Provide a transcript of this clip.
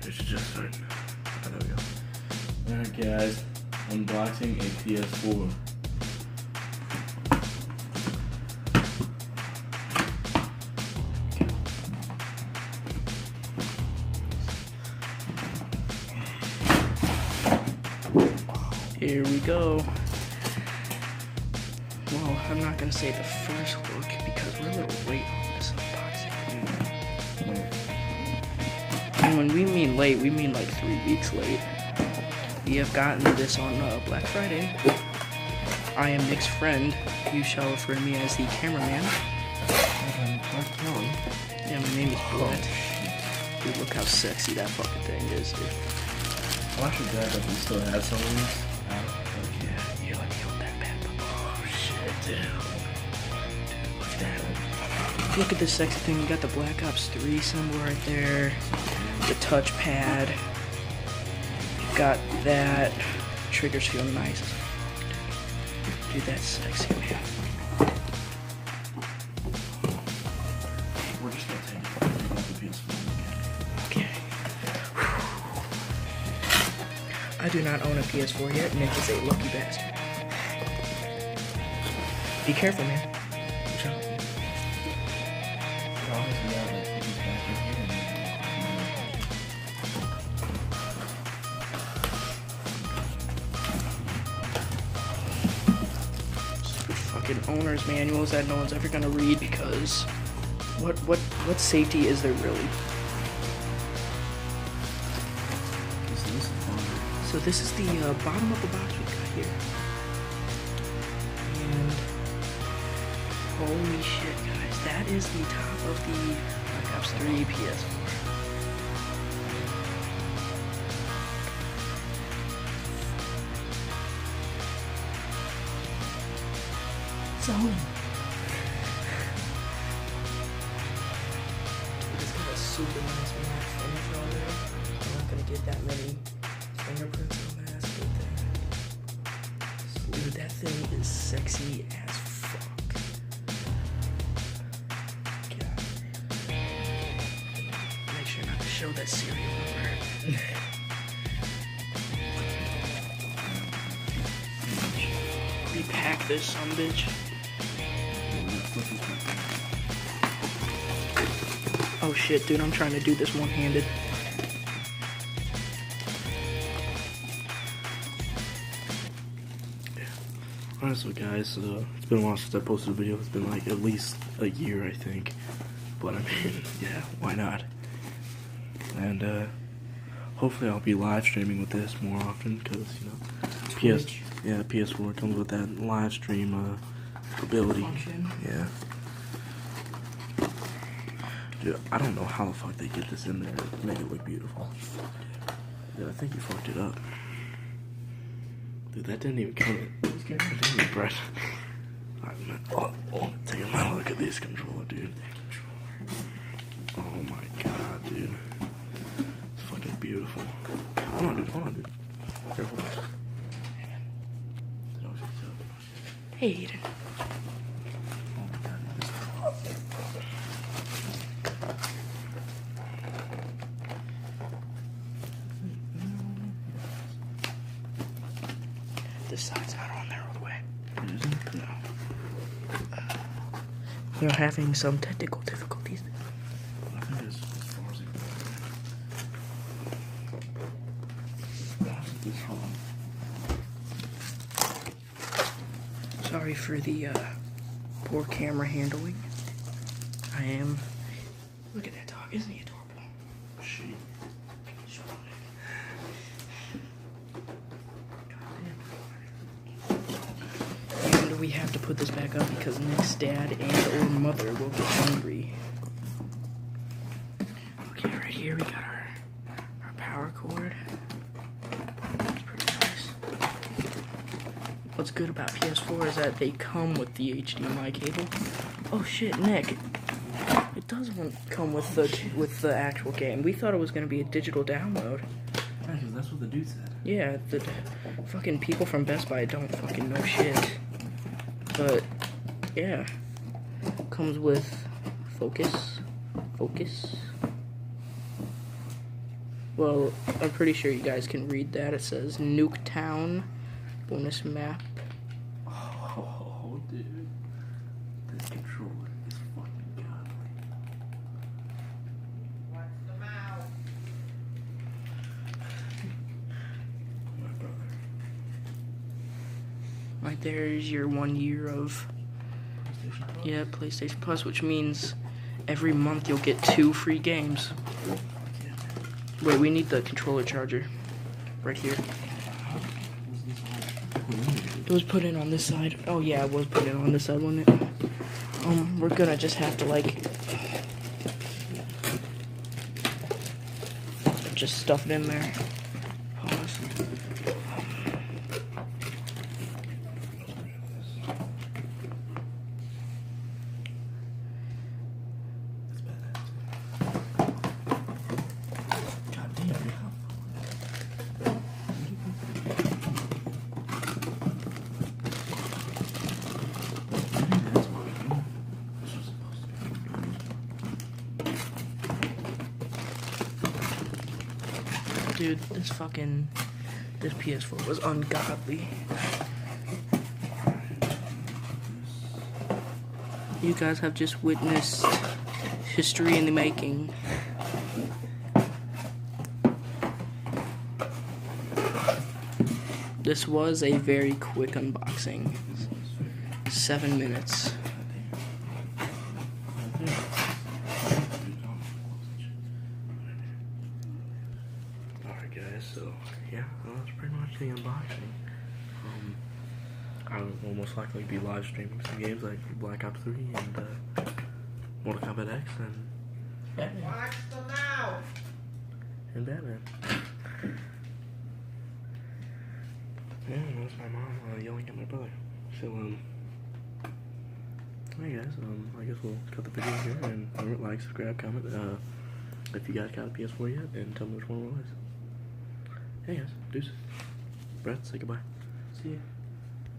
It should just start. Oh, there we go. Alright guys, unboxing a PS4. Here we go. Well, I'm not gonna say the first look because we're a little late on this unboxing. And when we mean late, we mean like 3 weeks late. We have gotten this on Black Friday. I am Nick's friend. You shall refer to me as the cameraman. Yeah, my name is Brett. Dude, look how sexy that fucking thing is, dude. I'm actually glad that we still have some of these. Yeah, here, let me hold that back. Oh shit, dude. Look at that. Look at this sexy thing. We got the Black Ops 3 symbol right there. The touchpad. Got that. Triggers feel nice. Dude, that's sexy, man. We're just gonna take the PS4. Okay. I do not own a PS4 yet. Nick is a lucky bastard. Be careful, man. Watch out. Owner's manuals that no one's ever gonna read because what safety is there really? So this is the bottom of the box we got here, and holy shit, guys, that is the top of the Black Ops 3 PS4. It's got a super nice matte finish on there. I'm not gonna get that many fingerprints on that. That's a good thing. Dude, that thing is sexy as fuck. God. Make sure not to show that serial number. Repack this sumbitch. Oh shit, dude, I'm trying to do this one-handed. Alright, so guys, it's been a while since I posted a video. It's been like at least a year, I think. But I mean, yeah, why not? And hopefully I'll be live streaming with this more often because, you know, PS4 comes with that live stream ability. Function. Yeah. Dude, I don't know how the fuck they get this in there to make it look beautiful. Dude, I think you fucked it up. Dude, that didn't even come in. Damn, Brett. Take a look at this controller, dude. Oh my god, dude. It's fucking beautiful. Hold on, dude. Careful. Hey, Aiden. This side's not on there all the way. No. We're having some technical difficulties. I think it's as far as it goes. Sorry for the poor camera handling. I am. Look at that dog, isn't he adorable? She. And we have to put this back up because Nick's dad and or mother will get hungry. Okay, right here we got our power cord. It's pretty nice. What's good about PS4 is that they come with the HDMI cable. Oh shit, Nick. It doesn't come with the actual game. We thought it was gonna be a digital download. Yeah, because that's what the dude said. Yeah, the fucking people from Best Buy don't fucking know shit. But yeah, comes with focus. Well, I'm pretty sure you guys can read that. It says Nuketown bonus map. Oh, dude. This controller is fucking godly. What's the mouth? My brother. Right there is your 1 year of PlayStation Plus? PlayStation Plus, which means every month you'll get 2 free games. Wait, we need the controller charger right here. It was put in on this side. Oh yeah, it was put in on this side, wasn't it? We're gonna just have to like just stuff it in there. Pause. God damn, yeah. Dude, this PS4 was ungodly. You guys have just witnessed history in the making. This was a very quick unboxing. 7 minutes. Alright guys, so yeah, that's pretty much the unboxing. I will most likely be live streaming some games like Black Ops 3 and Mortal Kombat X and Watch the mouth. Batman. Yeah, that's my mom yelling at my brother. So hey guys, I guess we'll cut the video here and remember, like, subscribe, comment, if you guys got a PS4 yet, and tell me which one it was. Hey guys, deuces. Brett, say goodbye. See ya.